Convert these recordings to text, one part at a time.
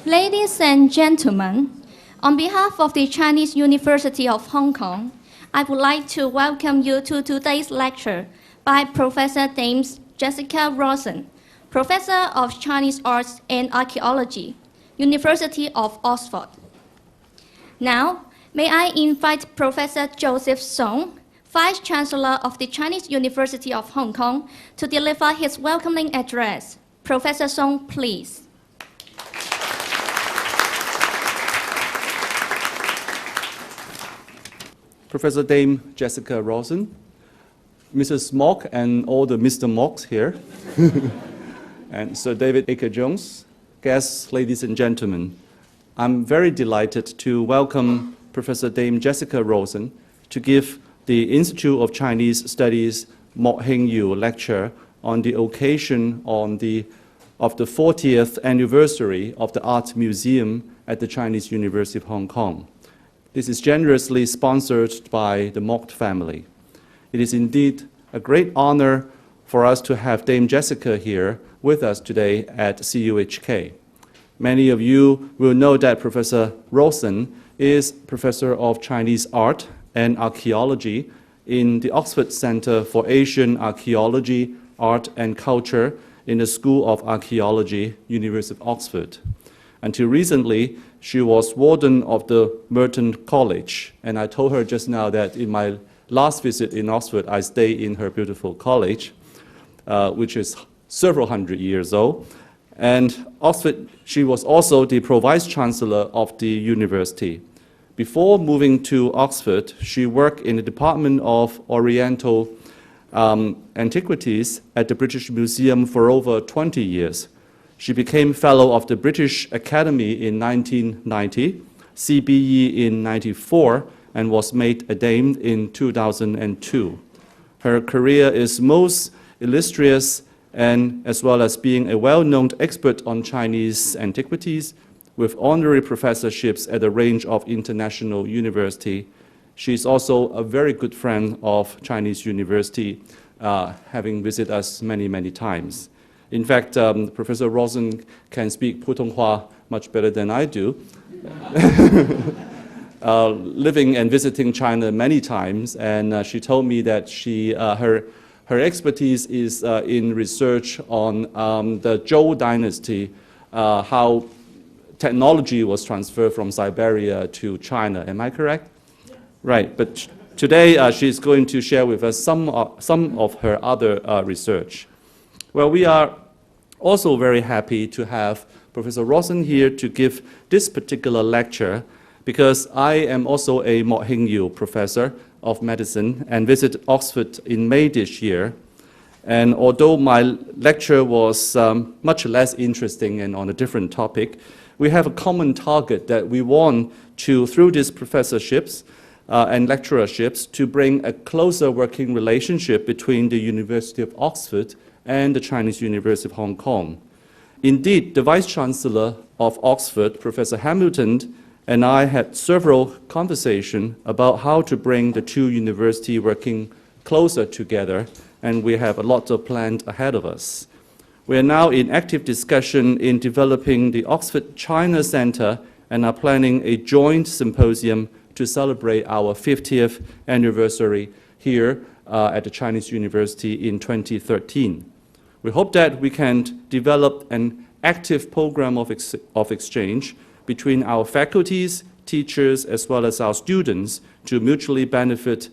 Ladies and gentlemen, on behalf of the Chinese University of Hong Kong, I would like to welcome you to today's lecture by Professor Dame Jessica Rosen, Professor of Chinese Arts and Archaeology, University of Oxford. Now, may I invite Professor Joseph Song, Vice-Chancellor of the Chinese University of Hong Kong, to deliver his welcoming address. Professor Song, please. Professor Dame Jessica Rosen, Mrs. Mock and all the Mr. Mocks here, and Sir David Aker-Jones, guests, ladies and gentlemen. I'm very delighted to welcome Professor Dame Jessica Rosen to give the Institute of Chinese Studies Mok Heng Yu lecture on the occasion of the 40th anniversary of the Art Museum at the Chinese University of Hong Kong. This is generously sponsored by the Mock family. It is indeed a great honor for us to have Dame Jessica here with us today at CUHK. Many of you will know that Professor Rosen is Professor of Chinese Art and Archaeology in the Oxford Center for Asian Archaeology, Art and Culture in the School of Archaeology, University of Oxford. Until recently, she was warden of the Merton College, and I told her just now that in my last visit in Oxford, I stayed in her beautiful college, which is several hundred years old. And Oxford, she was also the Pro-Vice-Chancellor of the university. Before moving to Oxford, she worked in the Department of Oriental Antiquities at the British Museum for over 20 years. She became Fellow of the British Academy in 1990, CBE in 1994, and was made a Dame in 2002. Her career is most illustrious, and as well as being a well-known expert on Chinese antiquities, with honorary professorships at a range of international universities. She is also a very good friend of Chinese University, having visited us many, many times. In fact, Professor Rosen can speak Putonghua much better than I do, living and visiting China many times, and she told me that her expertise is in research on the Zhou dynasty, how technology was transferred from Siberia to China. Am I correct? Yeah. Right, but today she's going to share with us some of her other research. Well, we are also very happy to have Professor Rosen here to give this particular lecture, because I am also a Mok Heng Yu professor of medicine and visited Oxford in May this year. And although my lecture was much less interesting and on a different topic, we have a common target that we want to, through these professorships and lecturerships, to bring a closer working relationship between the University of Oxford and the Chinese University of Hong Kong. Indeed, the Vice-Chancellor of Oxford, Professor Hamilton, and I had several conversations about how to bring the two universities working closer together, and we have a lot of plans ahead of us. We are now in active discussion in developing the Oxford China Center and are planning a joint symposium to celebrate our 50th anniversary here at the Chinese University in 2013. We hope that we can develop an active program of exchange between our faculties, teachers, as well as our students to mutually benefit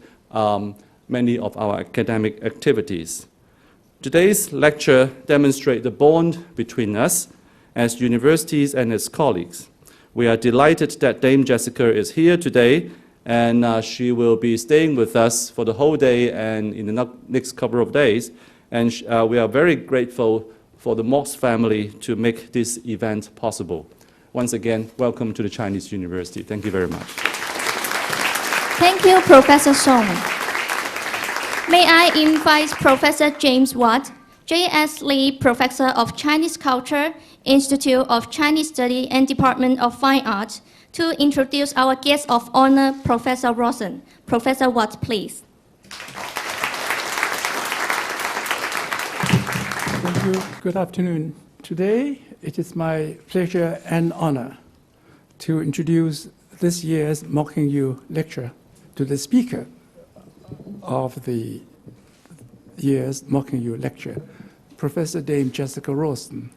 many of our academic activities. Today's lecture demonstrates the bond between us as universities and as colleagues. We are delighted that Dame Jessica is here today, and she will be staying with us for the whole day and in the next couple of days. And we are very grateful for the Mox family to make this event possible. Once again, welcome to the Chinese University. Thank you very much. Thank you, Professor Song. May I invite Professor James Watt, J.S. Lee Professor of Chinese Culture, Institute of Chinese Study and Department of Fine Arts, to introduce our guest of honor, Professor Rosen. Professor Watt, please. Thank you. Good afternoon to Today, it is my pleasure and honor to introduce this year's Mocking You lecture to the speaker of the year's Mocking You lecture, Professor Dame Jessica Rawson.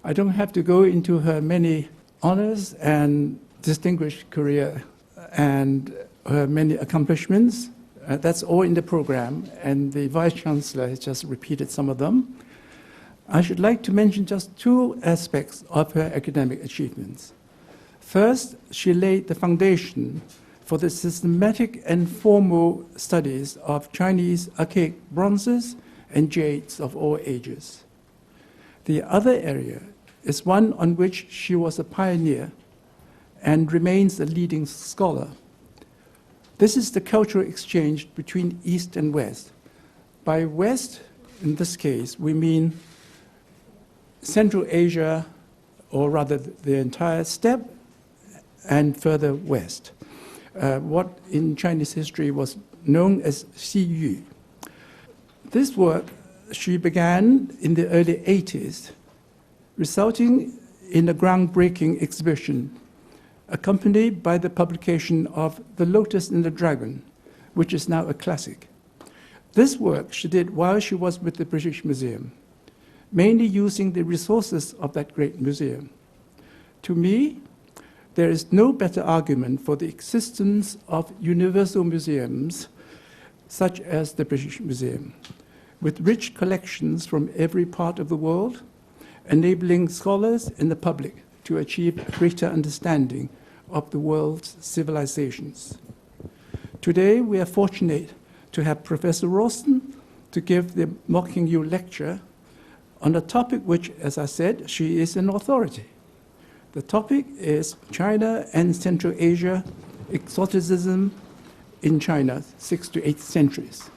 I don't have to go into her many honors and distinguished career and her many accomplishments. That's all in the program, and the Vice Chancellor has just repeated some of them. I should like to mention just two aspects of her academic achievements. First, she laid the foundation for the systematic and formal studies of Chinese archaic bronzes and jades of all ages. The other area is one on which she was a pioneer and remains a leading scholar. This is the cultural exchange between East and West. By West, in this case, we mean Central Asia, or rather the entire steppe, and further west. What in Chinese history was known as Xiyu. This work she began in the early 80s, resulting in a groundbreaking exhibition, accompanied by the publication of The Lotus and the Dragon, which is now a classic. This work she did while she was with the British Museum, mainly using the resources of that great museum. To me, there is no better argument for the existence of universal museums, such as the British Museum, with rich collections from every part of the world, enabling scholars and the public to achieve a greater understanding of the world's civilizations. Today, we are fortunate to have Professor Rawson to give the Mocking You lecture on a topic which, as I said, she is an authority. The topic is China and Central Asia, exoticism in China, 6th to 8th centuries.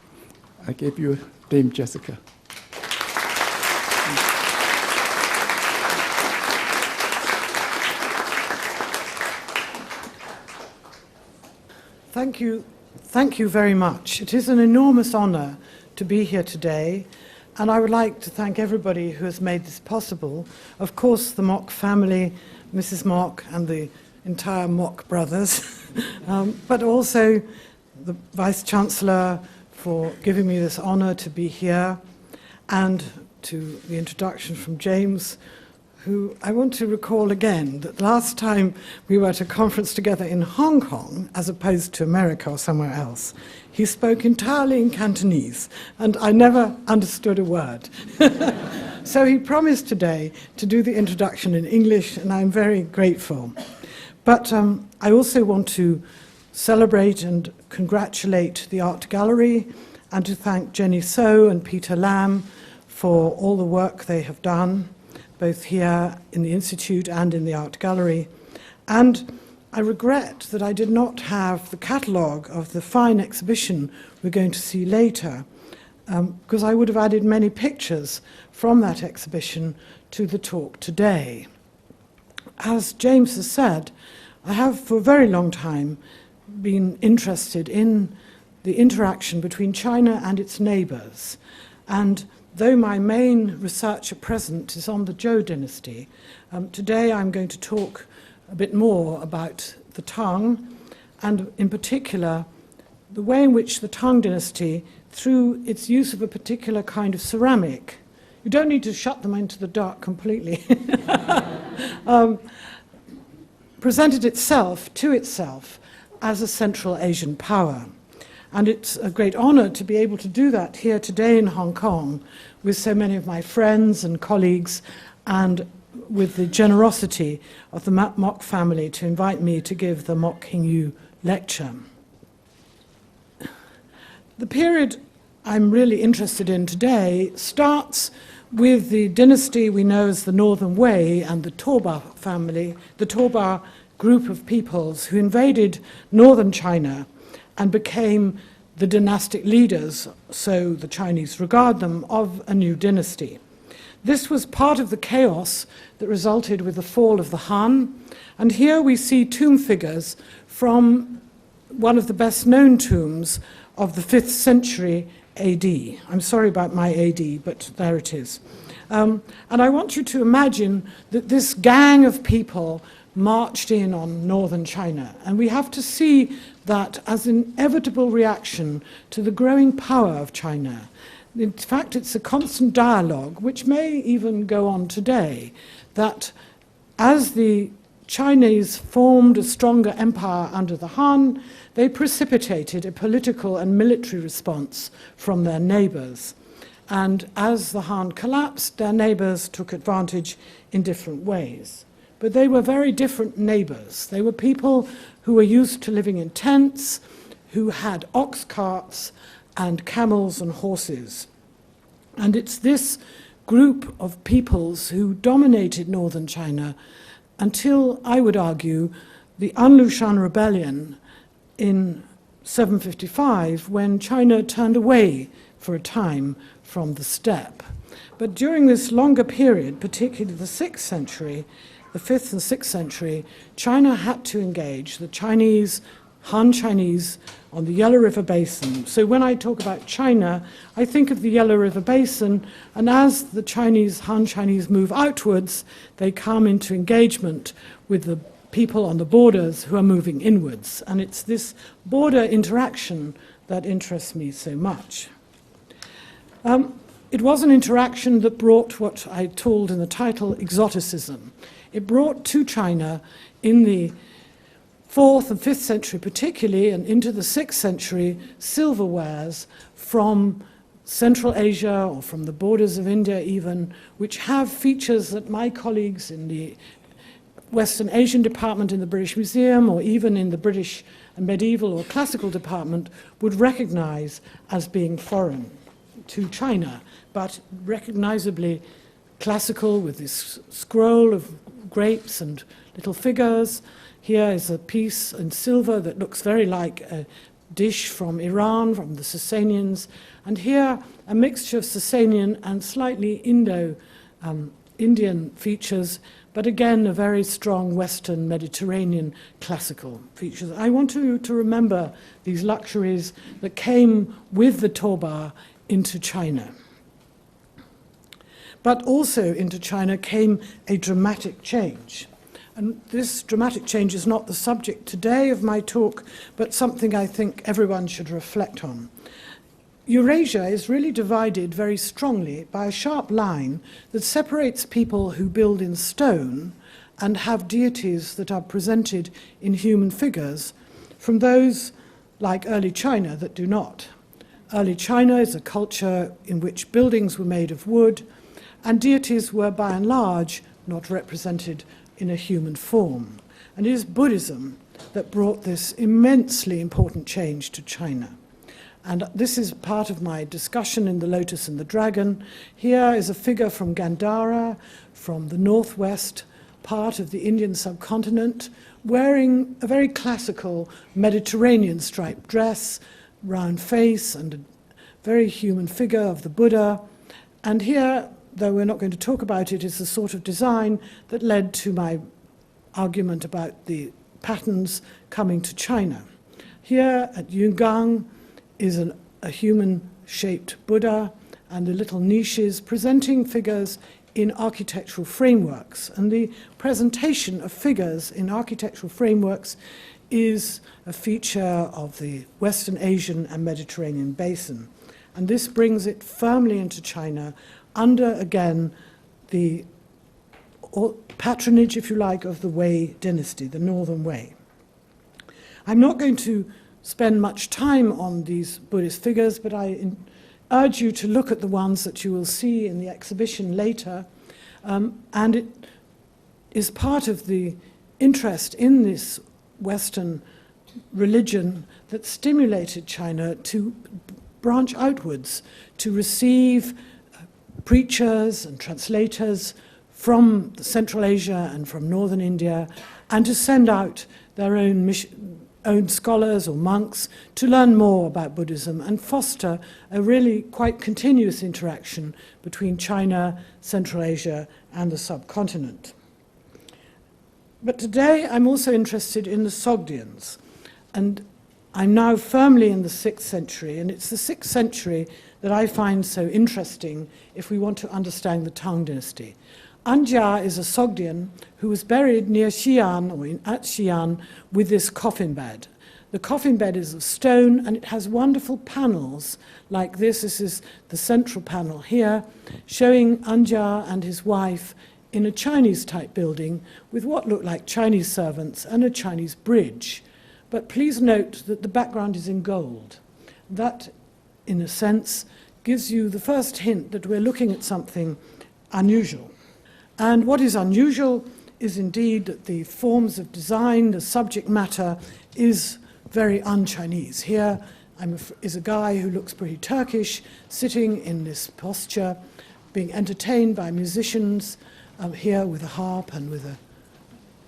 I give you Dame Jessica. Thank you very much. It is an enormous honor to be here today, and I would like to thank everybody who has made this possible. Of course, the Mock family, Mrs. Mock and the entire Mock brothers, but also the Vice Chancellor for giving me this honor to be here, and to the introduction from James, who I want to recall again that last time we were at a conference together in Hong Kong, as opposed to America or somewhere else, he spoke entirely in Cantonese, and I never understood a word. So he promised today to do the introduction in English, and I'm very grateful. But I also want to celebrate and congratulate the Art Gallery, and to thank Jenny So and Peter Lam for all the work they have done, both here in the Institute and in the Art Gallery. And I regret that I did not have the catalogue of the fine exhibition we're going to see later, because I would have added many pictures from that exhibition to the talk today. As James has said, I have for a very long time been interested in the interaction between China and its neighbours, and though my main research at present is on the Zhou dynasty, today I'm going to talk a bit more about the Tang, and in particular, the way in which the Tang dynasty, through its use of a particular kind of ceramic, you don't need to shut them into the dark completely, presented itself to itself as a Central Asian power. And it's a great honor to be able to do that here today in Hong Kong with so many of my friends and colleagues, and with the generosity of the Mock family to invite me to give the Mocking You lecture. The period I'm really interested in today starts with the dynasty we know as the Northern Wei and the Toba family, the Toba group of peoples who invaded northern China and became the dynastic leaders, so the Chinese regard them, of a new dynasty. This was part of the chaos that resulted with the fall of the Han, and here we see tomb figures from one of the best known tombs of the 5th century AD. I'm sorry about my AD, but there it is. And I want you to imagine that this gang of people marched in on northern China. And we have to see that as an inevitable reaction to the growing power of China. In fact, it's a constant dialogue, which may even go on today, that as the Chinese formed a stronger empire under the Han, they precipitated a political and military response from their neighbors. And as the Han collapsed, their neighbors took advantage in different ways. But they were very different neighbors. They were people who were used to living in tents, who had ox carts and camels and horses. And it's this group of peoples who dominated northern China until, I would argue, the Anlushan rebellion in 755, when China turned away for a time from the steppe. But during this longer period, particularly the 6th century, the 5th and 6th century, China had to engage the Chinese, Han Chinese, on the Yellow River Basin. So when I talk about China, I think of the Yellow River Basin, and as the Chinese, Han Chinese move outwards, they come into engagement with the people on the borders who are moving inwards. And it's this border interaction that interests me so much. It was an interaction that brought what I told in the title exoticism. It brought to China in the 4th and 5th century particularly, and into the 6th century, silverwares from Central Asia or from the borders of India even, which have features that my colleagues in the Western Asian department in the British Museum, or even in the British and medieval or classical department, would recognize as being foreign to China, but recognizably classical, with this scroll of grapes and little figures. Here is a piece in silver that looks very like a dish from Iran, from the Sasanians, and here a mixture of Sasanian and slightly Indian features, but again a very strong Western Mediterranean classical features. I want you to remember these luxuries that came with the Toba into China. But also into China came a dramatic change. And this dramatic change is not the subject today of my talk, but something I think everyone should reflect on. Eurasia is really divided very strongly by a sharp line that separates people who build in stone and have deities that are presented in human figures from those like early China that do not. Early China is a culture in which buildings were made of wood, and deities were by and large not represented in a human form. And it is Buddhism that brought this immensely important change to China. And this is part of my discussion in The Lotus and the Dragon. Here is a figure from Gandhara, from the northwest part of the Indian subcontinent, wearing a very classical Mediterranean striped dress, round face, and a very human figure of the Buddha. And here, though we're not going to talk about it, is the sort of design that led to my argument about the patterns coming to China. Here at Yungang is a human-shaped Buddha and the little niches presenting figures in architectural frameworks. And the presentation of figures in architectural frameworks is a feature of the Western Asian and Mediterranean basin. And this brings it firmly into China under, again, the patronage, if you like, of the Wei dynasty, the Northern Wei. I'm not going to spend much time on these Buddhist figures, but I urge you to look at the ones that you will see in the exhibition later. And it is part of the interest in this Western religion that stimulated China to branch outwards, to receive preachers and translators from Central Asia and from Northern India, and to send out their own scholars or monks to learn more about Buddhism and foster a really quite continuous interaction between China, Central Asia, and the subcontinent. But today I'm also interested in the Sogdians, and I'm now firmly in the 6th century, and it's the 6th century that I find so interesting if we want to understand the Tang dynasty. Anjia is a Sogdian who was buried near Xi'an, or at Xi'an, with this coffin bed. The coffin bed is of stone, and it has wonderful panels like this. This is the central panel here, showing Anjia and his wife in a Chinese-type building with what look like Chinese servants and a Chinese bridge. But please note that the background is in gold. That, in a sense, gives you the first hint that we're looking at something unusual. And what is unusual is indeed that the forms of design, the subject matter, is very un-Chinese. Here is a guy who looks pretty Turkish, sitting in this posture, being entertained by musicians here with a harp and with a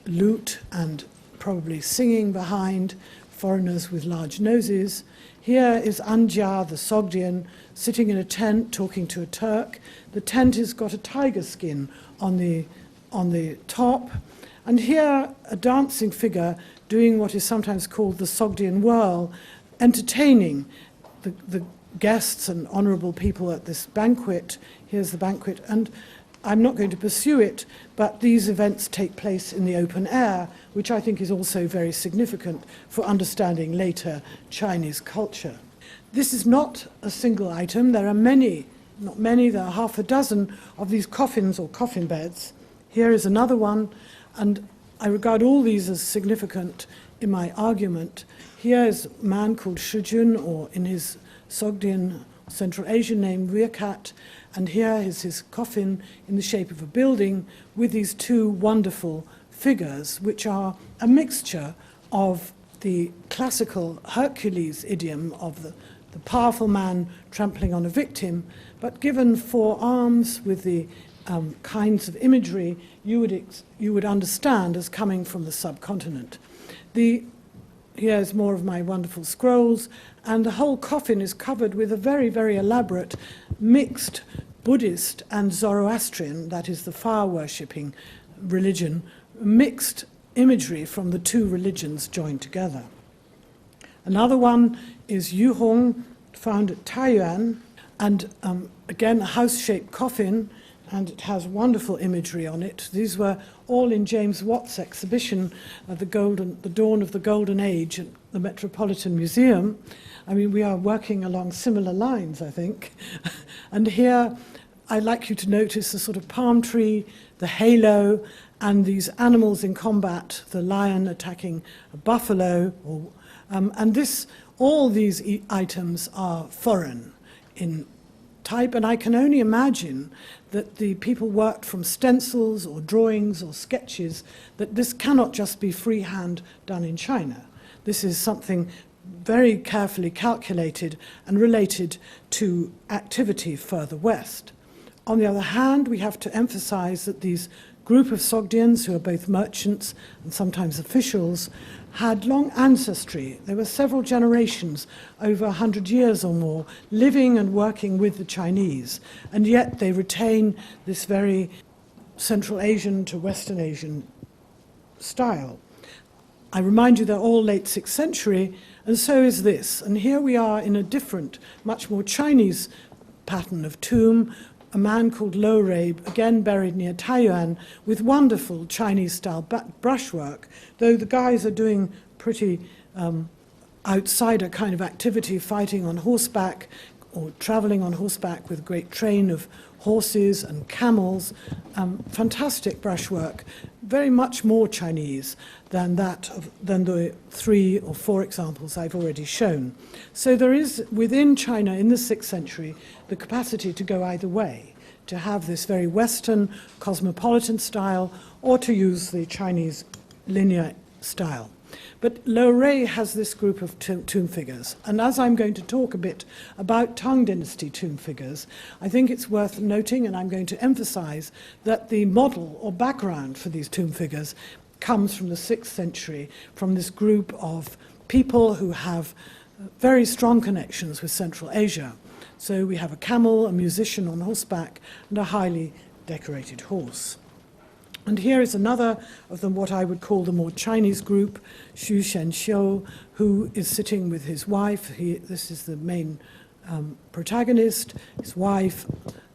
lute, and probably singing behind, foreigners with large noses. Here is Anjia, the Sogdian, sitting in a tent talking to a Turk. The tent has got a tiger skin on the top. And here, a dancing figure doing what is sometimes called the Sogdian whirl, entertaining the guests and honourable people at this banquet. Here's the banquet. And I'm not going to pursue it, but these events take place in the open air, which I think is also very significant for understanding later Chinese culture. This is not a single item. There are many, not many, there are half a dozen of these coffins or coffin beds. Here is another one, and I regard all these as significant in my argument. Here is a man called Shujun, or in his Sogdian Central Asian name, Riakat, and here is his coffin in the shape of a building with these two wonderful figures, which are a mixture of the classical Hercules idiom of the powerful man trampling on a victim, but given four arms with the kinds of imagery you would understand as coming from the subcontinent. Here's more of my wonderful scrolls, and the whole coffin is covered with a very, very elaborate mixed Buddhist and Zoroastrian, that is the fire-worshipping religion, mixed imagery from the two religions joined together. Another one is Yuhong, found at Taiyuan, and again a house-shaped coffin, and it has wonderful imagery on it. These were all in James Watt's exhibition of the Dawn of the Golden Age at the Metropolitan Museum. I mean, we are working along similar lines, I think. And here, I'd like you to notice the sort of palm tree, the halo, and these animals in combat, the lion attacking a buffalo. All these items are foreign in type, and I can only imagine that the people worked from stencils or drawings or sketches, that this cannot just be freehand done in China. This is something very carefully calculated and related to activity further west. On the other hand, we have to emphasize that these group of Sogdians, who are both merchants and sometimes officials, had long ancestry. There were several generations, over 100 years or more, living and working with the Chinese, and yet they retain this very Central Asian to Western Asian style. I remind you they're all late 6th century, and so is this. And here we are in a different, much more Chinese pattern of tomb, a man called Lo Rei, again buried near Taiyuan, with wonderful Chinese-style brushwork, though the guys are doing pretty outsider kind of activity, fighting on horseback or traveling on horseback with a great train of horses and camels. Fantastic brushwork, very much more Chinese than the 3 or 4 examples I've already shown. So there is, within China in the 6th century, the capacity to go either way, to have this very Western cosmopolitan style, or to use the Chinese linear style. But Lo Rei has this group of tomb figures, and as I'm going to talk a bit about Tang Dynasty tomb figures, I think it's worth noting, and I'm going to emphasize, that the model or background for these tomb figures comes from the 6th century, from this group of people who have very strong connections with Central Asia. So we have a camel, a musician on horseback, and a highly decorated horse. And here is another of them, what I would call the more Chinese group, Xu Shenxiu, who is sitting with his wife. This is the main protagonist, his wife,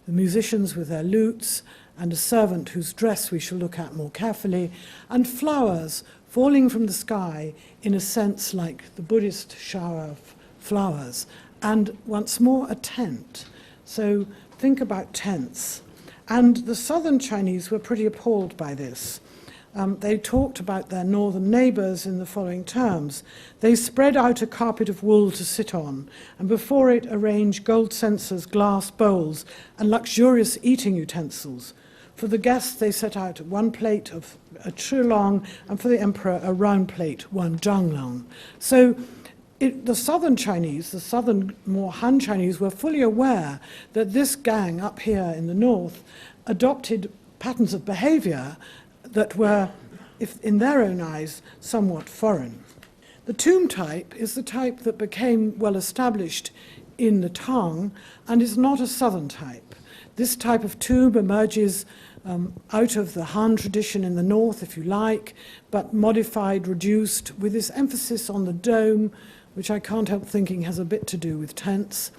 the musicians with their lutes, and a servant whose dress we shall look at more carefully, and flowers falling from the sky in a sense like the Buddhist shower of flowers, and once more a tent. So think about tents. And the southern Chinese were pretty appalled by this. They talked about their northern neighbours in the following terms. They spread out a carpet of wool to sit on, and before it arranged gold censers, glass bowls, and luxurious eating utensils. For the guests they set out one plate of a chulong, and for the emperor a round plate, one zhanglong. So the southern Chinese, the southern more Han Chinese, were fully aware that this gang up here in the north adopted patterns of behaviour that were, if in their own eyes, somewhat foreign. The tomb type is the type that became well established in the Tang and is not a southern type. This type of tomb emerges out of the Han tradition in the north, if you like, but modified, reduced, with this emphasis on the dome, which I can't help thinking has a bit to do with tents.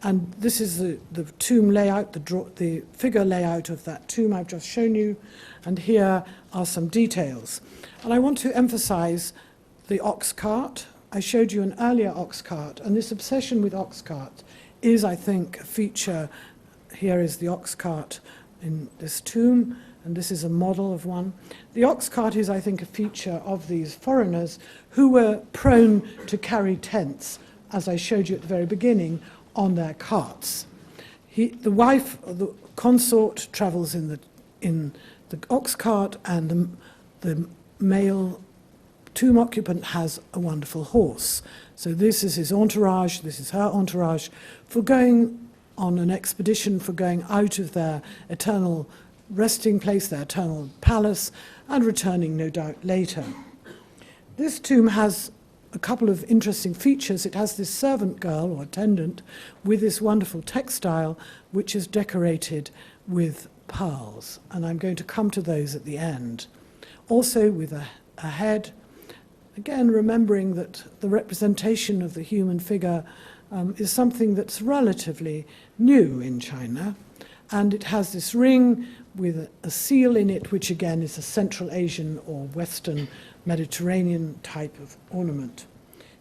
And this is the tomb layout, the figure layout of that tomb I've just shown you. And here are some details. And I want to emphasize the ox cart. I showed you an earlier ox cart, and this obsession with ox cart is, I think, a feature. Here is the ox cart in this tomb, and this is a model of one. The ox cart is, I think, a feature of these foreigners who were prone to carry tents, as I showed you at the very beginning, on their carts. The wife, or the consort, travels in the ox cart, and the male tomb occupant has a wonderful horse. So this is his entourage, this is her entourage, for going on an expedition, for going out of their eternal resting place, their eternal palace, and returning, no doubt, later. This tomb has a couple of interesting features. It has this servant girl or attendant with this wonderful textile which is decorated with pearls, and I'm going to come to those at the end. Also with a head, again remembering that the representation of the human figure is something that's relatively new in China, and it has this ring with a seal in it, which again is a Central Asian or Western Mediterranean type of ornament.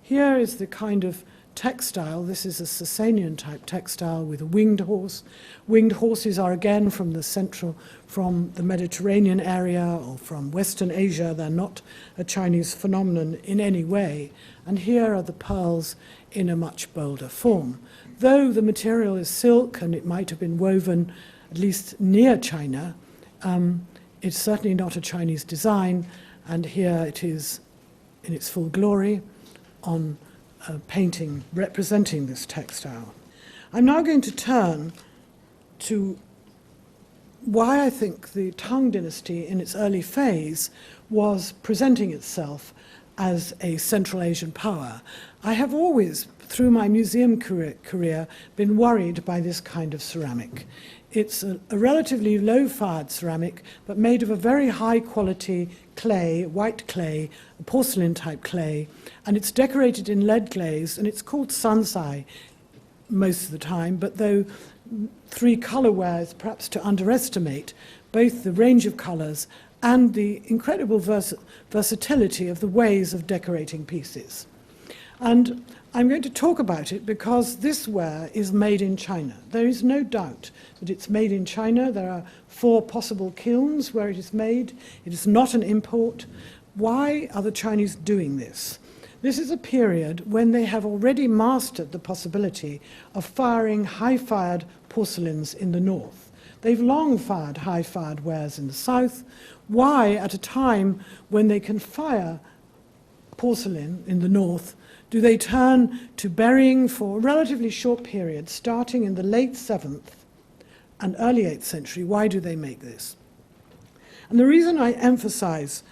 Here is the kind of textile. This is a Sasanian type textile with a winged horse. Winged horses are again from the Mediterranean area or from Western Asia. They're not a Chinese phenomenon in any way. And here are the pearls in a much bolder form. Though the material is silk and it might have been woven at least near China, it's certainly not a Chinese design, and here it is in its full glory on a painting representing this textile. I'm now going to turn to why I think the Tang dynasty in its early phase was presenting itself as a Central Asian power. I have always, through my museum career, been worried by this kind of ceramic. It's a relatively low-fired ceramic, but made of a very high-quality clay, white clay, a porcelain-type clay, and it's decorated in lead glaze, and it's called sansai most of the time, but though three colorwares, perhaps to underestimate both the range of colors and the incredible versatility of the ways of decorating pieces. And I'm going to talk about it because this ware is made in China. There is no doubt that it's made in China. There are 4 possible kilns where it is made. It is not an import. Why are the Chinese doing this? This is a period when they have already mastered the possibility of firing high-fired porcelains in the north. They've long fired high-fired wares in the south. Why, at a time when they can fire porcelain in the north, do they turn to burying for a relatively short period, starting in the late 7th and early 8th century? Why do they make this? And the reason I emphasize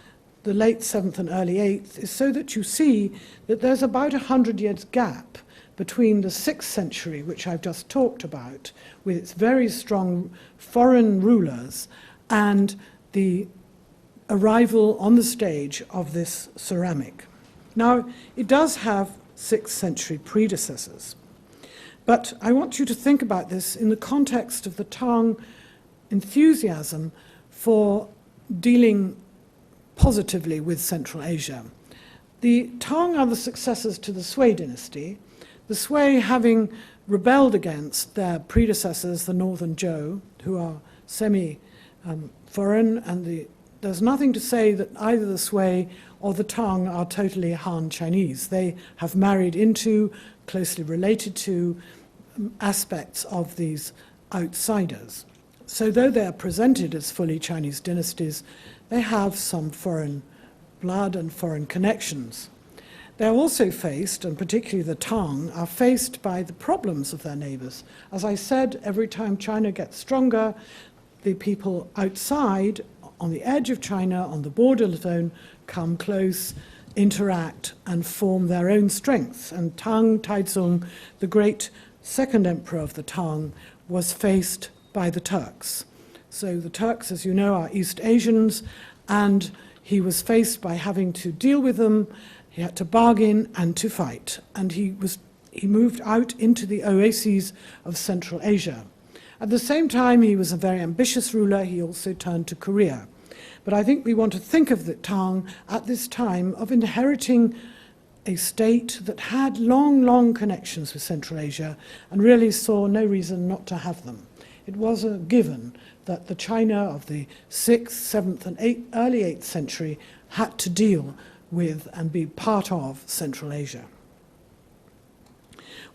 the late 7th and early 8th is so that you see that there's about 100 years gap between the 6th century, which I've just talked about, with its very strong foreign rulers, and the arrival on the stage of this ceramic. Now, it does have 6th century predecessors, But I want you to think about this in the context of the Tang enthusiasm for dealing positively with Central Asia. The Tang are the successors to the Sui dynasty, the Sui having rebelled against their predecessors, the Northern Zhou, who are semi-foreign, and there's nothing to say that either the Sui or the Tang are totally Han Chinese. They have married into, closely related to, aspects of these outsiders. So though they are presented as fully Chinese dynasties, they have some foreign blood and foreign connections. They're also faced, and particularly the Tang, are faced by the problems of their neighbors. As I said, every time China gets stronger, the people outside, on the edge of China, on the border zone, come close, interact, and form their own strength. And Tang Taizong, the great second emperor of the Tang, was faced by the Turks. So the Turks, as you know, are East Asians, and he was faced by having to deal with them. He had to bargain and to fight, and he moved out into the oases of Central Asia. At the same time, he was a very ambitious ruler. He also turned to Korea. But I think we want to think of the Tang at this time of inheriting a state that had long, long connections with Central Asia and really saw no reason not to have them. It was a given that the China of the 6th, 7th, and early 8th century had to deal with and be part of Central Asia.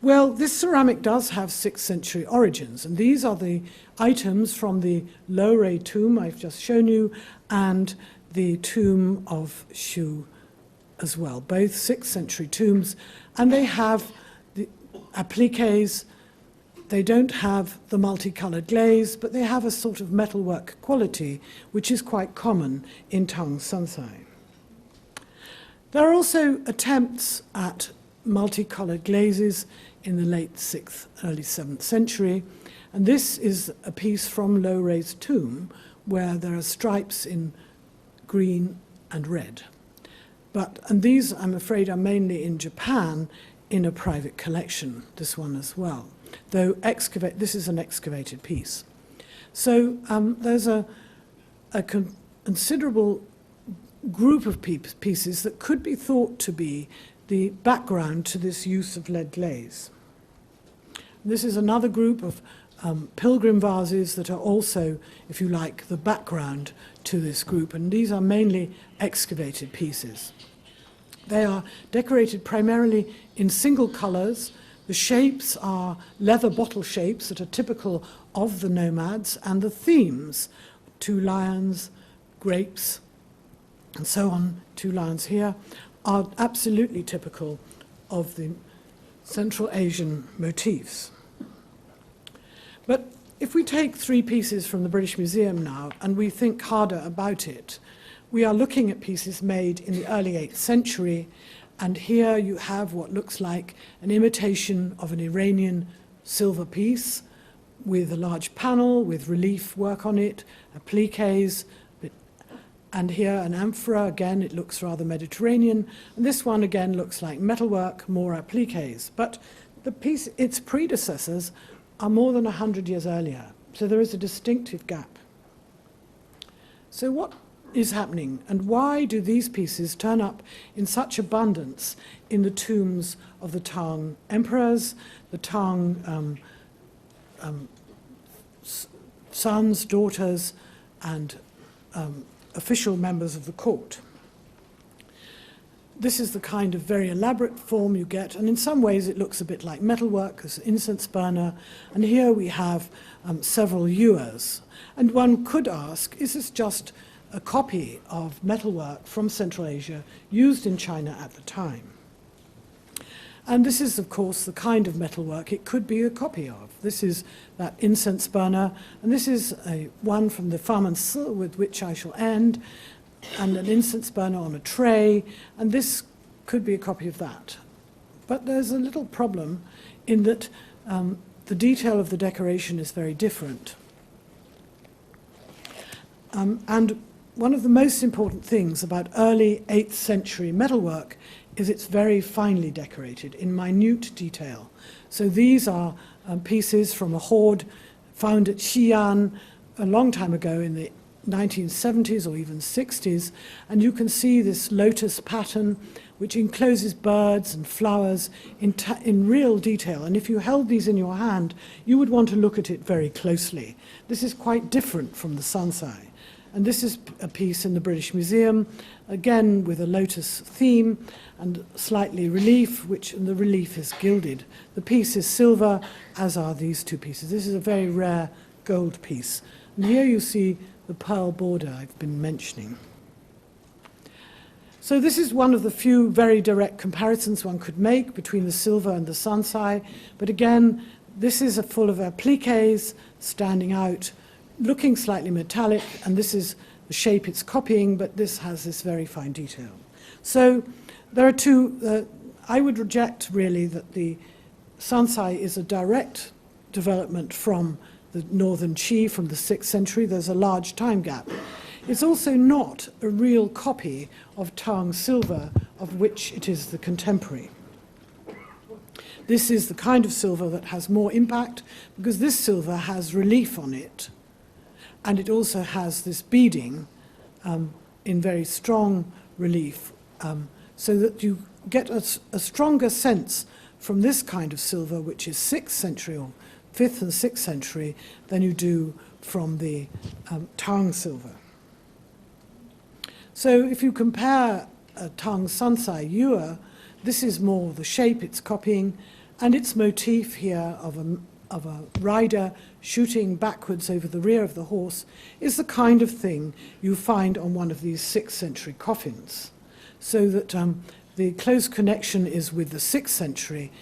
Well, this ceramic does have 6th century origins, and these are the items from the Lowray tomb I've just shown you and the tomb of Shu as well, both 6th century tombs, and they have the appliques. They don't have the multicolored glaze, but they have a sort of metalwork quality, which is quite common in Tang Sansai. There are also attempts at multicolored glazes in the late 6th, early 7th century, and this is a piece from Lowray's tomb where there are stripes in green and red. And these, I'm afraid, are mainly in Japan in a private collection, this one as well, though this is an excavated piece. So there's a considerable group of pieces that could be thought to be the background to this use of lead glaze. This is another group of pilgrim vases that are also, if you like, the background to this group, and these are mainly excavated pieces. They are decorated primarily in single colors. The shapes are leather bottle shapes that are typical of the nomads, and the themes, 2 lions, grapes, and so on, 2 lions here, are absolutely typical of the Central Asian motifs. But if we take 3 pieces from the British Museum now and we think harder about it, we are looking at pieces made in the early 8th century, and here you have what looks like an imitation of an Iranian silver piece with a large panel with relief work on it, appliques, and here an amphora. Again, it looks rather Mediterranean, and this one again looks like metalwork, more appliques. But the piece, its predecessors, are more than 100 years earlier, so there is a distinctive gap. So what is happening, and why do these pieces turn up in such abundance in the tombs of the Tang emperors, the Tang sons, daughters, and official members of the court? This is the kind of very elaborate form you get, and in some ways it looks a bit like metalwork. There's an incense burner, and here we have several ewers. And one could ask, is this just a copy of metalwork from Central Asia used in China at the time? And this is, of course, the kind of metalwork it could be a copy of. This is that incense burner, and this is one from the Famansi with which I shall end, and an incense burner on a tray, and this could be a copy of that. But there's a little problem in that the detail of the decoration is very different. And one of the most important things about early 8th century metalwork is it's very finely decorated in minute detail. So these are pieces from a hoard found at Xi'an a long time ago in the 1970s or even 60s, and you can see this lotus pattern which encloses birds and flowers in real detail. And if you held these in your hand, you would want to look at it very closely. This is quite different from the sansai. And this is a piece in the British Museum, again with a lotus theme and slightly relief, and the relief is gilded. The piece is silver, as are these two pieces. This is a very rare gold piece. And here you see the pearl border I've been mentioning. So this is one of the few very direct comparisons one could make between the silver and the sansai. But again, this is full of appliques standing out, looking slightly metallic, and this is the shape it's copying, but this has this very fine detail. So there are two, I would reject really that the sansai is a direct development from the northern Qi from the 6th century. There's a large time gap. It's also not a real copy of Tang silver, of which it is the contemporary. This is the kind of silver that has more impact because this silver has relief on it, and it also has this beading in very strong relief, so that you get a stronger sense from this kind of silver, which is 6th century or 5th and 6th century, than you do from the Tang silver. So if you compare Tang sansai yuer, this is more the shape it's copying, and its motif here of a rider shooting backwards over the rear of the horse is the kind of thing you find on one of these 6th century coffins. So that the close connection is with the 6th century,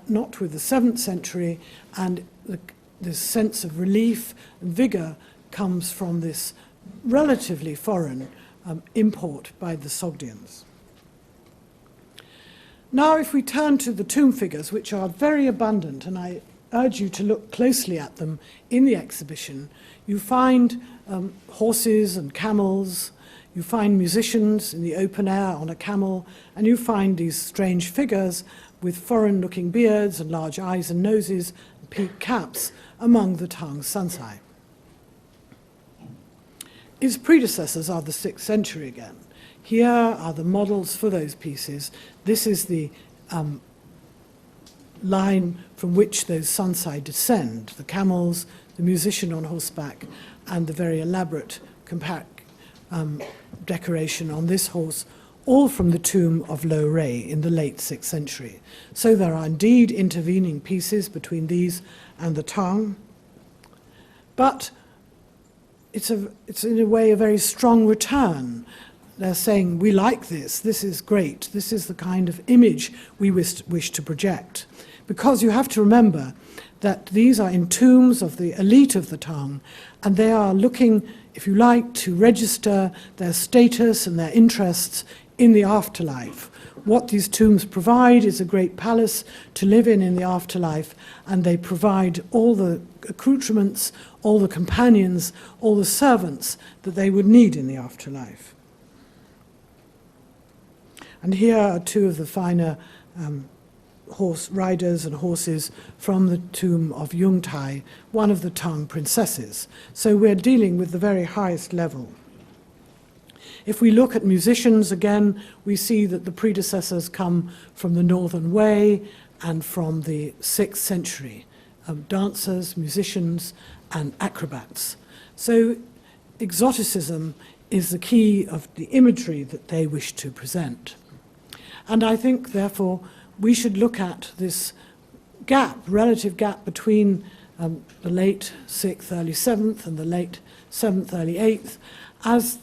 not with the 7th century, and this sense of relief and vigor comes from this relatively foreign import by the Sogdians. Now, if we turn to the tomb figures, which are very abundant, and I urge you to look closely at them in the exhibition, you find horses and camels, you find musicians in the open air on a camel, and you find these strange figures with foreign-looking beards and large eyes and noses and peaked caps among the Tang sansai. Its predecessors are the 6th century again. Here are the models for those pieces. This is the line from which those sansai descend, the camels, the musician on horseback, and the very elaborate decoration on this horse, all from the tomb of Lo Rei in the late 6th century. So there are indeed intervening pieces between these and the Tang, but it's in a way a very strong return. They're saying, we like this is great, this is the kind of image we wish to project. Because you have to remember that these are in tombs of the elite of the Tang, and they are looking, if you like, to register their status and their interests in the afterlife. What these tombs provide is a great palace to live in the afterlife, and they provide all the accoutrements, all the companions, all the servants that they would need in the afterlife. And here are two of the finer horse riders and horses from the tomb of Yungtai, one of the Tang princesses. So we're dealing with the very highest level. If we look at musicians again, we see that the predecessors come from the Northern Wei and from the 6th century, dancers, musicians, and acrobats. So exoticism is the key of the imagery that they wish to present. And I think, therefore, we should look at this gap, relative gap between the late 6th, early 7th, and the late 7th, early 8th, as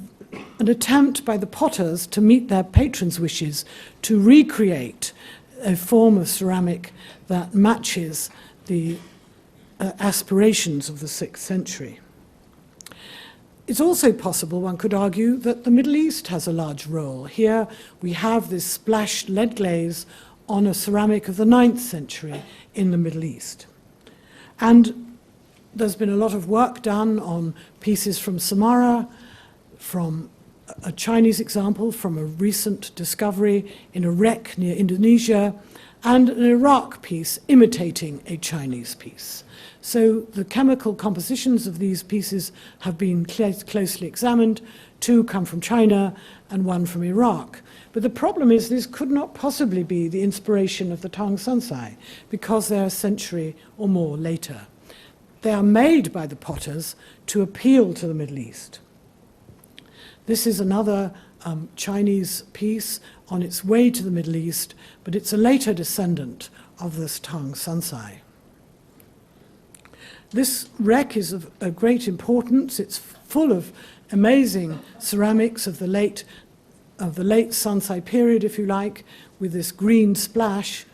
an attempt by the potters to meet their patrons' wishes to recreate a form of ceramic that matches the aspirations of the 6th century. It's also possible, one could argue, that the Middle East has a large role. Here we have this splashed lead glaze on a ceramic of the 9th century in the Middle East. And there's been a lot of work done on pieces from Samarra, from a Chinese example from a recent discovery in a wreck near Indonesia, and an Iraq piece imitating a Chinese piece. So the chemical compositions of these pieces have been closely examined. 2 come from China and 1 from Iraq. But the problem is this could not possibly be the inspiration of the Tang Sansai because they're a century or more later. They are made by the potters to appeal to the Middle East. This is another Chinese piece on its way to the Middle East, but it's a later descendant of this Tang Sansai. This wreck is of great importance. It's full of amazing ceramics of the late Sansai period, if you like, with this green splash.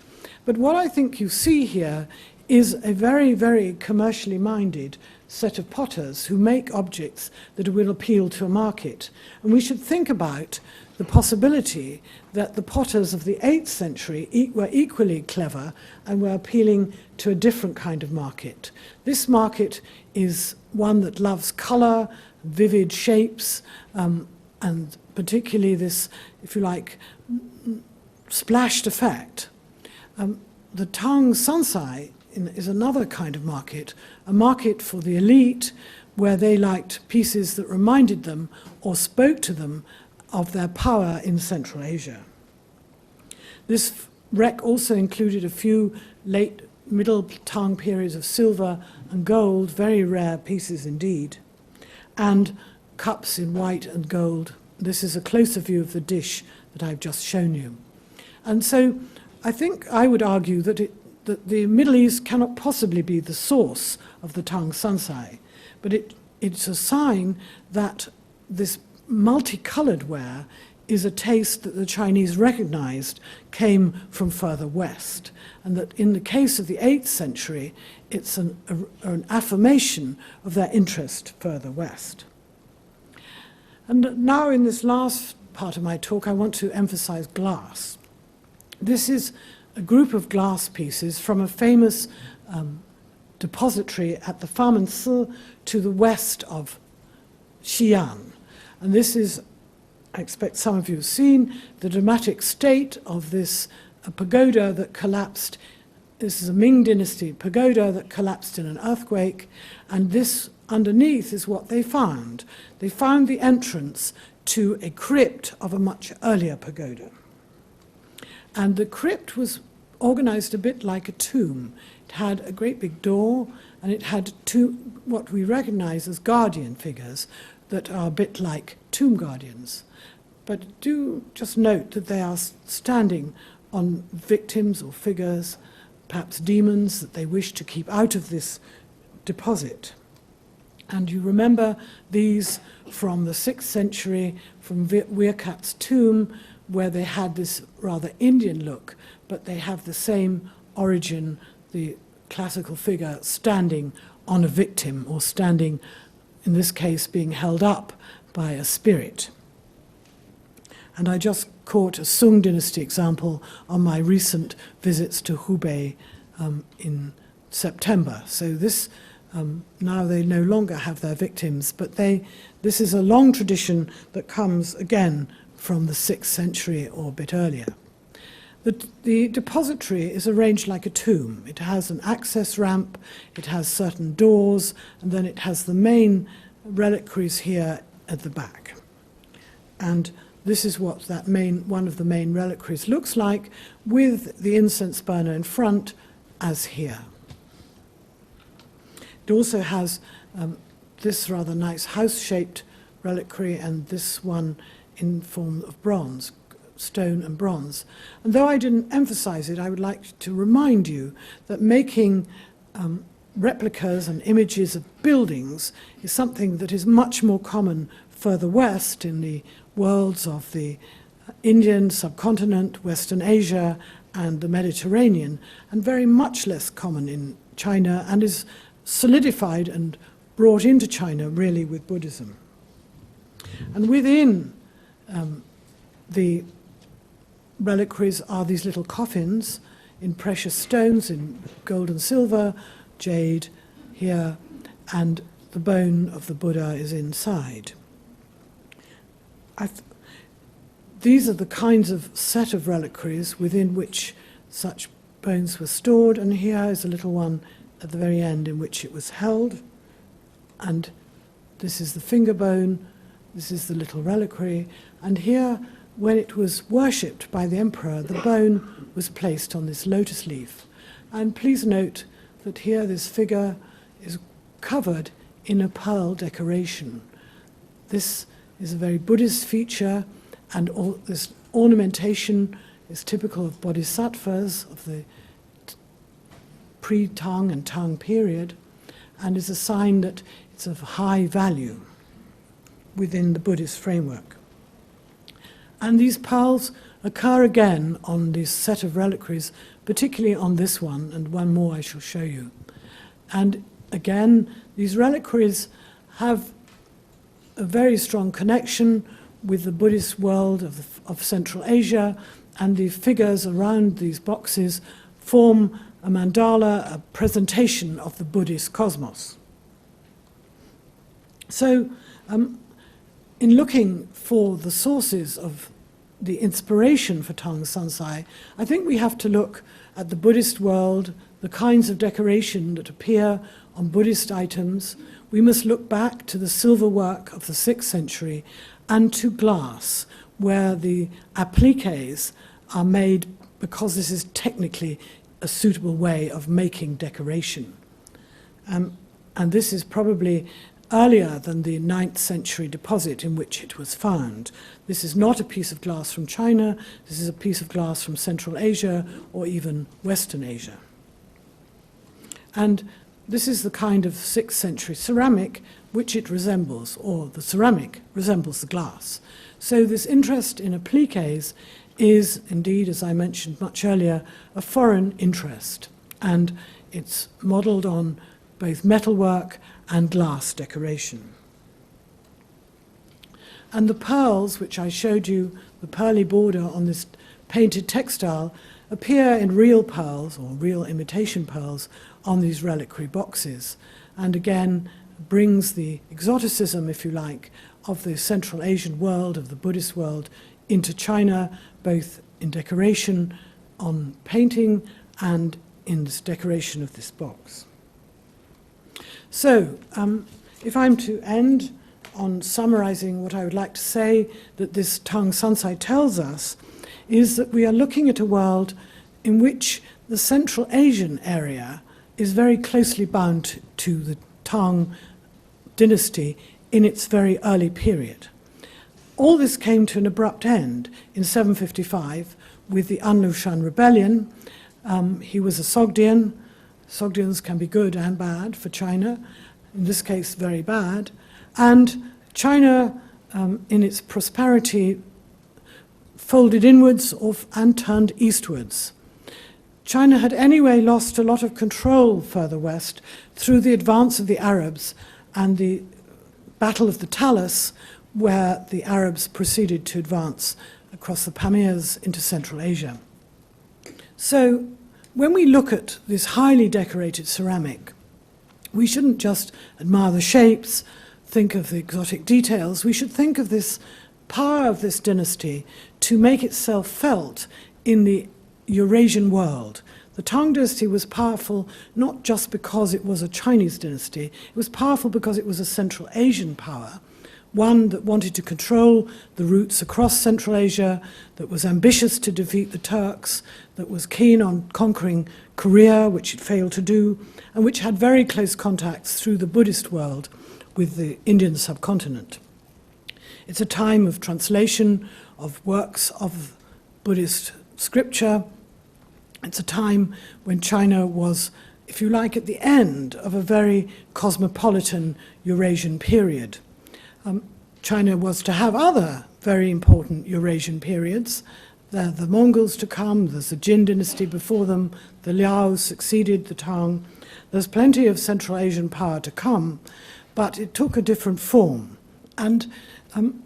But what I think you see here is a very, very commercially minded set of potters who make objects that will appeal to a market. And we should think about the possibility that the potters of the 8th century were equally clever and were appealing to a different kind of market. This market is one that loves colour, vivid shapes, and particularly this, if you like, splashed effect. The Tang Sansai is another kind of market, a market for the elite, where they liked pieces that reminded them or spoke to them of their power in Central Asia. This wreck also included a few late Middle Tang periods of silver and gold, very rare pieces indeed, and cups in white and gold. This is a closer view of the dish that I've just shown you. And so I think I would argue that the Middle East cannot possibly be the source of the Tang Sansai, but it's a sign that this multicolored ware is a taste that the Chinese recognized came from further west, and that in the case of the 8th century, it's an affirmation of their interest further west. And now in this last part of my talk, I want to emphasize glass. This is a group of glass pieces from a famous depository at the Famen-Si to the west of Xi'an. And this is, I expect some of you have seen, the dramatic state of this pagoda that collapsed. This is a Ming Dynasty pagoda that collapsed in an earthquake, and this underneath is what they found. They found the entrance to a crypt of a much earlier pagoda. And the crypt was organized a bit like a tomb. It had a great big door, and it had 2, what we recognize as guardian figures that are a bit like tomb guardians. But do just note that they are standing on victims or figures, perhaps demons that they wish to keep out of this deposit. And you remember these from the 6th century, from Weirkat's tomb, where they had this rather Indian look, but they have the same origin, the classical figure standing on a victim, or standing, in this case, being held up by a spirit. And I just caught a Sung Dynasty example on my recent visits to Hubei in September. So this, now they no longer have their victims, but this is a long tradition that comes again from the 6th century or a bit earlier. The depository is arranged like a tomb. It has an access ramp, it has certain doors, and then it has the main reliquaries here at the back. And this is what one of the main reliquaries looks like, with the incense burner in front, as here. It also has this rather nice house-shaped reliquary, and this one in form of bronze, stone and bronze. And though I didn't emphasize it, I would like to remind you that making replicas and images of buildings is something that is much more common further west in the worlds of the Indian subcontinent, Western Asia, and the Mediterranean, and very much less common in China, and is solidified and brought into China really with Buddhism. And within the reliquaries are these little coffins in precious stones, in gold and silver, jade here, and the bone of the Buddha is inside. these are the kinds of set of reliquaries within which such bones were stored, and here is a little one at the very end in which it was held. And this is the finger bone, this is the little reliquary, and here, when it was worshipped by the emperor, the bone was placed on this lotus leaf. And please note that here this figure is covered in a pearl decoration. This is a very Buddhist feature, and all this ornamentation is typical of bodhisattvas of the pre-Tang and Tang period, and is a sign that it's of high value within the Buddhist framework. And these pearls occur again on this set of reliquaries, particularly on this one, and one more I shall show you. And again, these reliquaries have a very strong connection with the Buddhist world of Central Asia, and the figures around these boxes form a mandala, a presentation of the Buddhist cosmos. So, in looking for the sources of the inspiration for Tang Sansai, I think we have to look at the Buddhist world, the kinds of decoration that appear on Buddhist items. We must look back to the silver work of the 6th century and to glass, where the appliques are made because this is technically a suitable way of making decoration. And this is probably earlier than the 9th century deposit in which it was found. This is not a piece of glass from China, this is a piece of glass from Central Asia or even Western Asia. And this is the kind of 6th century ceramic which it resembles, or the ceramic resembles the glass. So this interest in appliques is indeed, as I mentioned much earlier, a foreign interest, and it's modelled on both metalwork and glass decoration. And the pearls, which I showed you, the pearly border on this painted textile, appear in real pearls, or real imitation pearls, on these reliquary boxes, and again brings the exoticism, if you like, of the Central Asian world, of the Buddhist world, into China, both in decoration, on painting, and in this decoration of this box. So, if I'm to end on summarizing what I would like to say that this Tang Sansai tells us, is that we are looking at a world in which the Central Asian area is very closely bound to the Tang dynasty in its very early period. All this came to an abrupt end in 755 with the An Lushan rebellion. He was a Sogdian. Sogdians can be good and bad for China, in this case very bad. And China, in its prosperity, folded inwards and turned eastwards. China had anyway lost a lot of control further west through the advance of the Arabs and the Battle of the Talas, where the Arabs proceeded to advance across the Pamirs into Central Asia. So when we look at this highly decorated ceramic, we shouldn't just admire the shapes, think of the exotic details. We should think of this power of this dynasty to make itself felt in the Eurasian world. The Tang dynasty was powerful not just because it was a Chinese dynasty, it was powerful because it was a Central Asian power, one that wanted to control the routes across Central Asia, that was ambitious to defeat the Turks, that was keen on conquering Korea, which it failed to do, and which had very close contacts through the Buddhist world with the Indian subcontinent. It's a time of translation of works of Buddhist scripture. It's a time when China was, if you like, at the end of a very cosmopolitan Eurasian period. China was to have other very important Eurasian periods. There are the Mongols to come, there's the Jin dynasty before them, the Liao succeeded the Tang. There's plenty of Central Asian power to come, but it took a different form. And I'm,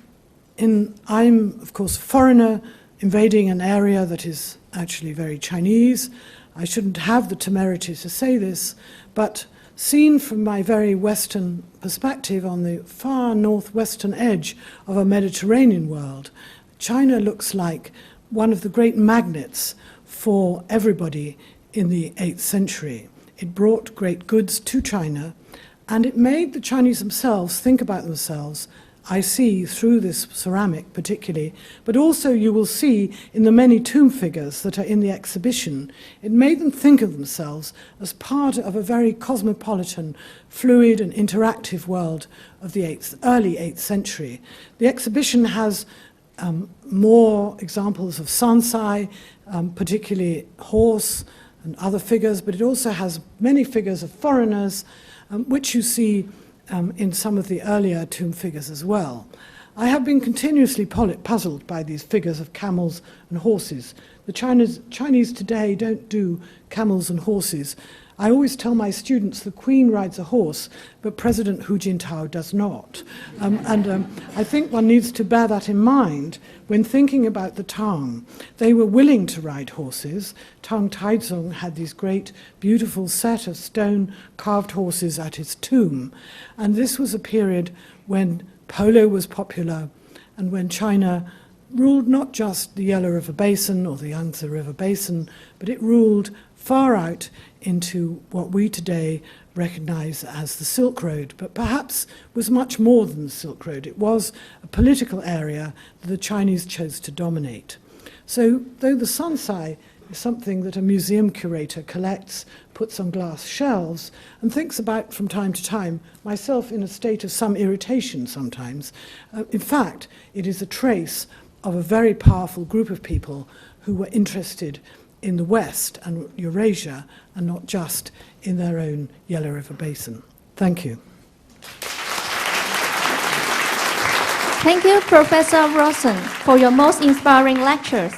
of course, a foreigner invading an area that is actually very Chinese. I shouldn't have the temerity to say this, but seen from my very Western perspective on the far northwestern edge of a Mediterranean world, China looks like one of the great magnets for everybody in the 8th century. It brought great goods to China, and it made the Chinese themselves think about themselves, I see through this ceramic particularly, but also you will see in the many tomb figures that are in the exhibition, it made them think of themselves as part of a very cosmopolitan, fluid and interactive world of the early 8th century. The exhibition has more examples of sansai, particularly horse and other figures, but it also has many figures of foreigners, which you see in some of the earlier tomb figures as well. I have been continuously puzzled by these figures of camels and horses. The Chinese today don't do camels and horses. I always tell my students the Queen rides a horse, but President Hu Jintao does not. I think one needs to bear that in mind when thinking about the Tang. They were willing to ride horses. Tang Taizong had these great, beautiful set of stone-carved horses at his tomb. And this was a period when polo was popular and when China ruled not just the Yellow River Basin or the Yangtze River Basin, but it ruled far out into what we today recognize as the Silk Road, but perhaps was much more than the Silk Road. It was a political area that the Chinese chose to dominate. So though the sansai is something that a museum curator collects, puts on glass shelves, and thinks about from time to time, myself in a state of some irritation sometimes, in fact, it is a trace of a very powerful group of people who were interested in the West and Eurasia, and not just in their own Yellow River Basin. Thank you. Thank you, Professor Rosen, for your most inspiring lectures.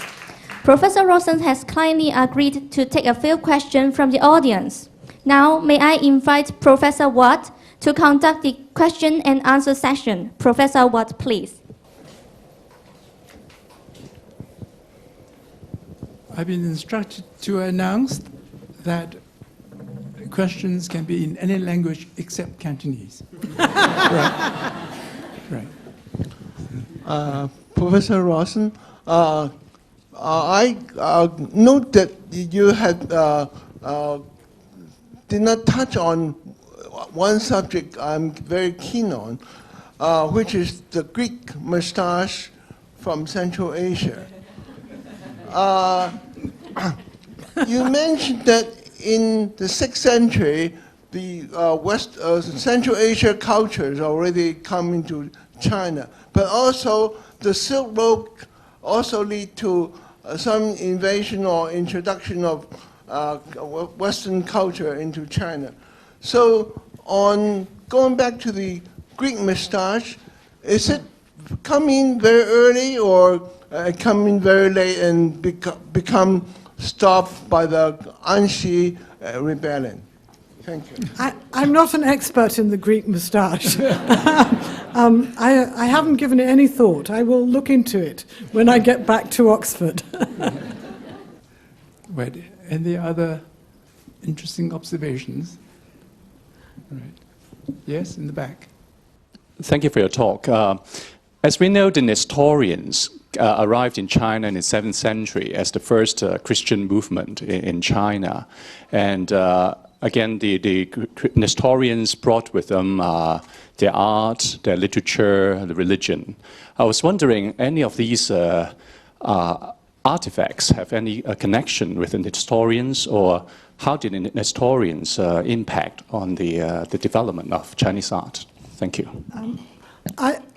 Professor Rosen has kindly agreed to take a few questions from the audience. Now, may I invite Professor Watt to conduct the question and answer session. Professor Watt, please. I've been instructed to announce that questions can be in any language except Cantonese. Right. Professor Rosen, I note that you had did not touch on one subject I'm very keen on, which is the Greek moustache from Central Asia. You mentioned that in the 6th century, the Central Asia cultures already come into China, but also the Silk Road also lead to some invasion or introduction of Western culture into China. So on going back to the Greek moustache, is it coming very early or coming very late and become stopped by the Anxi rebellion? Thank you. I'm not an expert in the Greek moustache. I haven't given it any thought. I will look into it when I get back to Oxford. Wait, any other interesting observations? Right. Yes, in the back. Thank you for your talk. As we know, the Nestorians arrived in China in the 7th century as the first Christian movement in China. And again, the Nestorians brought with them their art, their literature, the religion. I was wondering, any of these artifacts have any connection with the Nestorians, or how did the Nestorians impact on the development of Chinese art? Thank you.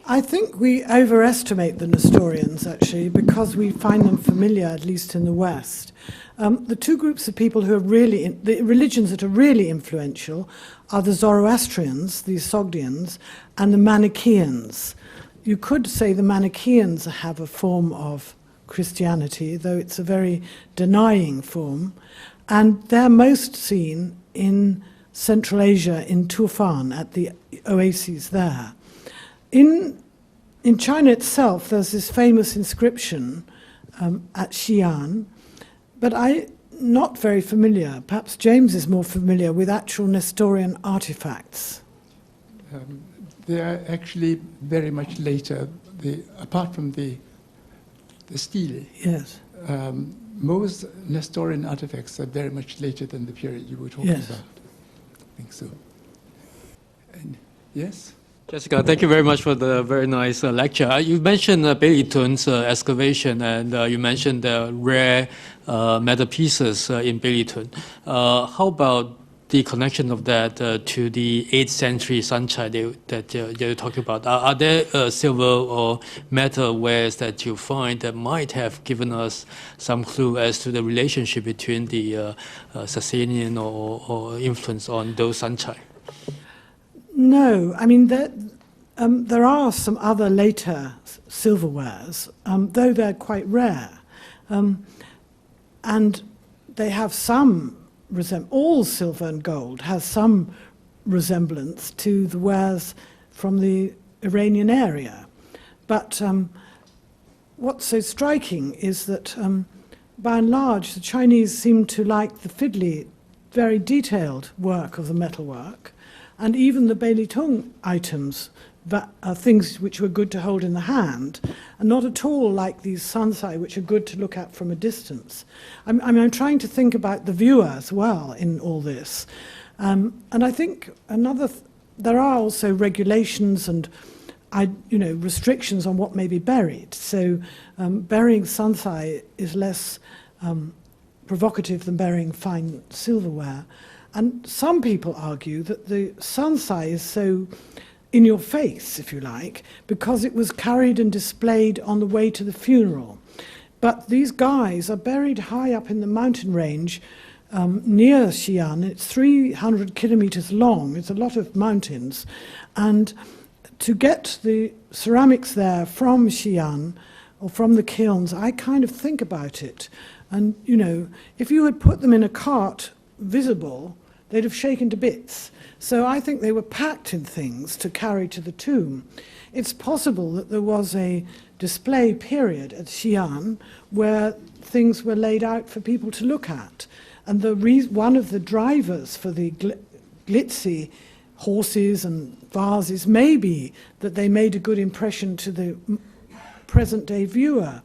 I think we overestimate the Nestorians, actually, because we find them familiar, at least in the West. The two groups of people who are really, the religions that are really influential are the Zoroastrians, the Sogdians, and the Manichaeans. You could say the Manichaeans have a form of Christianity, though it's a very denying form, and they're most seen in Central Asia, in Tufan, at the oases there. In China itself, there's this famous inscription at Xi'an, but I not very familiar. Perhaps James is more familiar with actual Nestorian artifacts. They are actually very much later. Apart from the stele, Yes. most Nestorian artifacts are very much later than the period you were talking Yes. about. I think so. And, yes? Jessica, thank you very much for the very nice lecture. You mentioned Bailey Tun's excavation, and you mentioned the rare metal pieces in Bailey Tun. How about the connection of that to the 8th century sunchai that you're talking about? Are there silver or metal wares that you find that might have given us some clue as to the relationship between the Sasanian or influence on those sunchai? No, I mean, there are some other later silverwares, though they're quite rare. And they have some all silver and gold has some resemblance to the wares from the Iranian area. But what's so striking is that, by and large, the Chinese seem to like the fiddly, very detailed work of the metalwork, and even the Bailey Tung items that are things which were good to hold in the hand, and not at all like these sansai, which are good to look at from a distance. I'm trying to think about the viewer as well in all this. And I think there are also regulations and restrictions on what may be buried. So burying sansai is less provocative than burying fine silverware. And some people argue that the sansai is so in your face, if you like, because it was carried and displayed on the way to the funeral. But these guys are buried high up in the mountain range near Xi'an. It's 300 kilometers long. It's a lot of mountains. And to get the ceramics there from Xi'an or from the kilns, I kind of think about it. And, if you had put them in a cart visible, they'd have shaken to bits. So I think they were packed in things to carry to the tomb. It's possible that there was a display period at Xi'an where things were laid out for people to look at. And one of the drivers for the glitzy horses and vases may be that they made a good impression to the present-day viewer.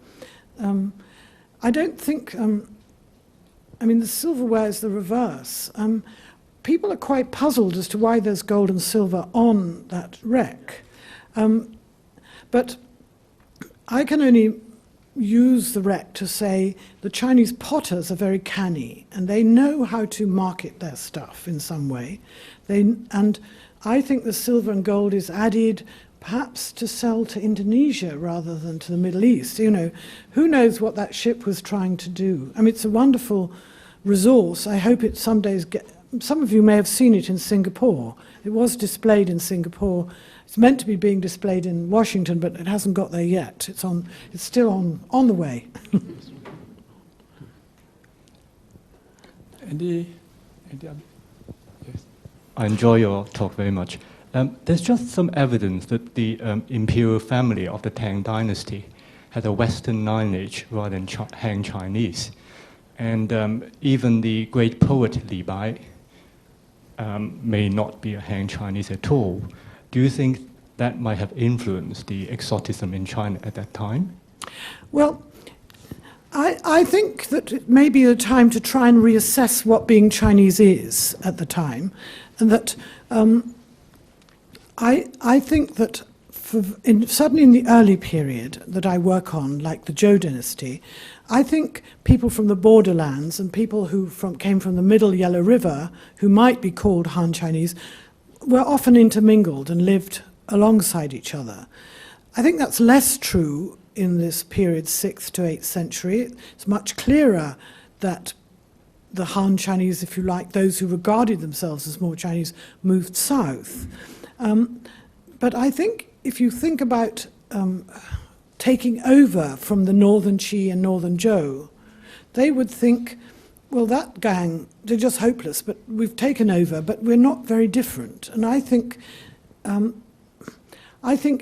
I don't think... the silverware is the reverse. People are quite puzzled as to why there's gold and silver on that wreck. But I can only use the wreck to say the Chinese potters are very canny and they know how to market their stuff in some way. And I think the silver and gold is added perhaps to sell to Indonesia rather than to the Middle East. Who knows what that ship was trying to do? It's a wonderful resource. I hope it some days some of you may have seen it in Singapore. It was displayed in Singapore. It's meant to be being displayed in Washington, but it hasn't got there yet. It's still on the way. Any other? Yes. I enjoy your talk very much. There's just some evidence that the imperial family of the Tang dynasty had a Western lineage rather than Han Chinese. And even the great poet Li Bai may not be a Han Chinese at all. Do you think that might have influenced the exoticism in China at that time? Well, I think that it may be a time to try and reassess what being Chinese is at the time, and that I think that certainly in the early period that I work on, like the Zhou dynasty, I think people from the borderlands and people who came from the middle Yellow River, who might be called Han Chinese, were often intermingled and lived alongside each other. I think that's less true in this period, 6th to 8th century. It's much clearer that the Han Chinese, if you like, those who regarded themselves as more Chinese, moved south. But I think if you think about taking over from the northern Qi and northern Zhou, they would think, well, that gang, they're just hopeless, but we've taken over, but we're not very different. And I think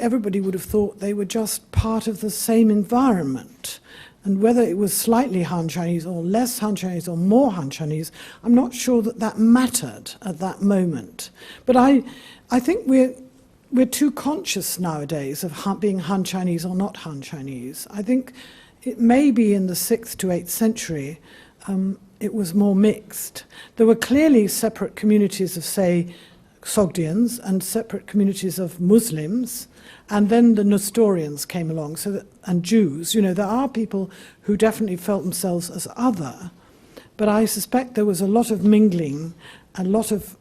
everybody would have thought they were just part of the same environment. And whether it was slightly Han Chinese or less Han Chinese or more Han Chinese, I'm not sure that that mattered at that moment. But I think we're too conscious nowadays of being Han Chinese or not Han Chinese. I think it may be in the 6th to 8th century it was more mixed. There were clearly separate communities of, say, Sogdians and separate communities of Muslims, and then the Nestorians came along, and Jews. You know, there are people who definitely felt themselves as other, but I suspect there was a lot of mingling, a lot of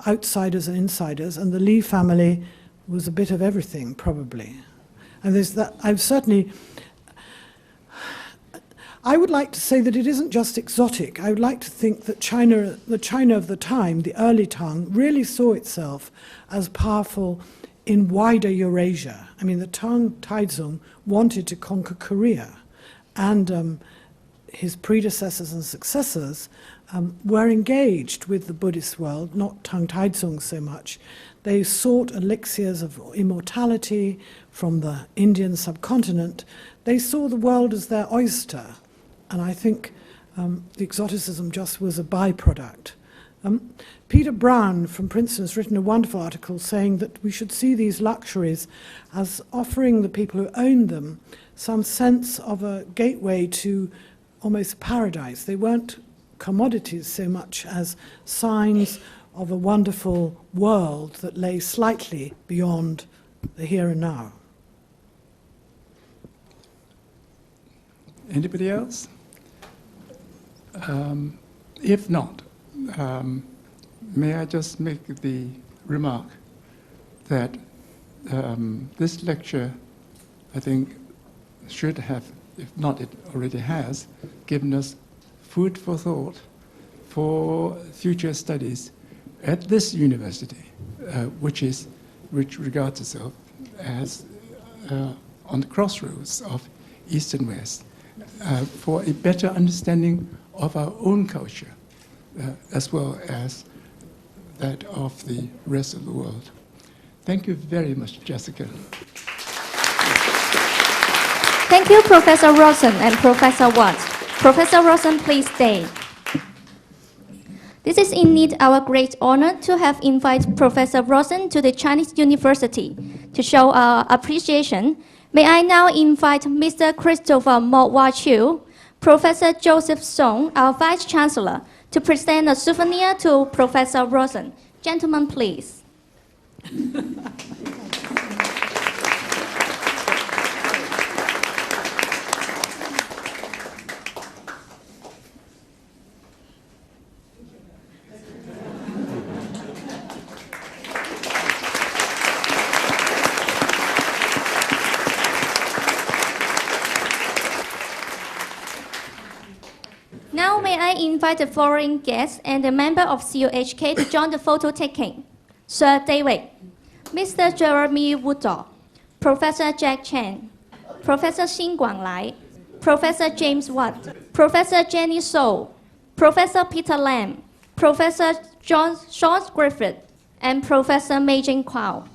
outsiders and insiders, and the Li family was a bit of everything, probably. And there's that. I would like to say that it isn't just exotic. I would like to think that China, the China of the time, the early Tang, really saw itself as powerful in wider Eurasia. I mean, the Tang Taizong wanted to conquer Korea, and his predecessors and successors were engaged with the Buddhist world, not Tang Taizong so much. They sought elixirs of immortality from the Indian subcontinent. They saw the world as their oyster, and I think the exoticism just was a byproduct. Peter Brown from Princeton has written a wonderful article saying that we should see these luxuries as offering the people who owned them some sense of a gateway to almost paradise. They weren't commodities so much as signs of a wonderful world that lay slightly beyond the here and now. Anybody else? If not, may I just make the remark that this lecture, I think, should have, if not it already has, given us food for thought for future studies at this university, which regards itself as on the crossroads of East and West, for a better understanding of our own culture, as well as that of the rest of the world. Thank you very much, Jessica. Thank you, Professor Rosen and Professor Watt. Professor Rosen, please stay. This is indeed our great honor to have invited Professor Rosen to the Chinese University to show our appreciation. May I now invite Mr. Christopher Mo-Wah-Chiu, Professor Joseph Song, our Vice Chancellor, to present a souvenir to Professor Rosen. Gentlemen, please. Now may I invite the foreign guests and the member of CUHK to join the photo taking. Sir David, Mr. Jeremy Woodall, Professor Jack Chen, Professor Xin Guanglai, Professor James Watt, Professor Jenny So, Professor Peter Lam, Professor Sean Griffith, and Professor Mei Jing Kwao.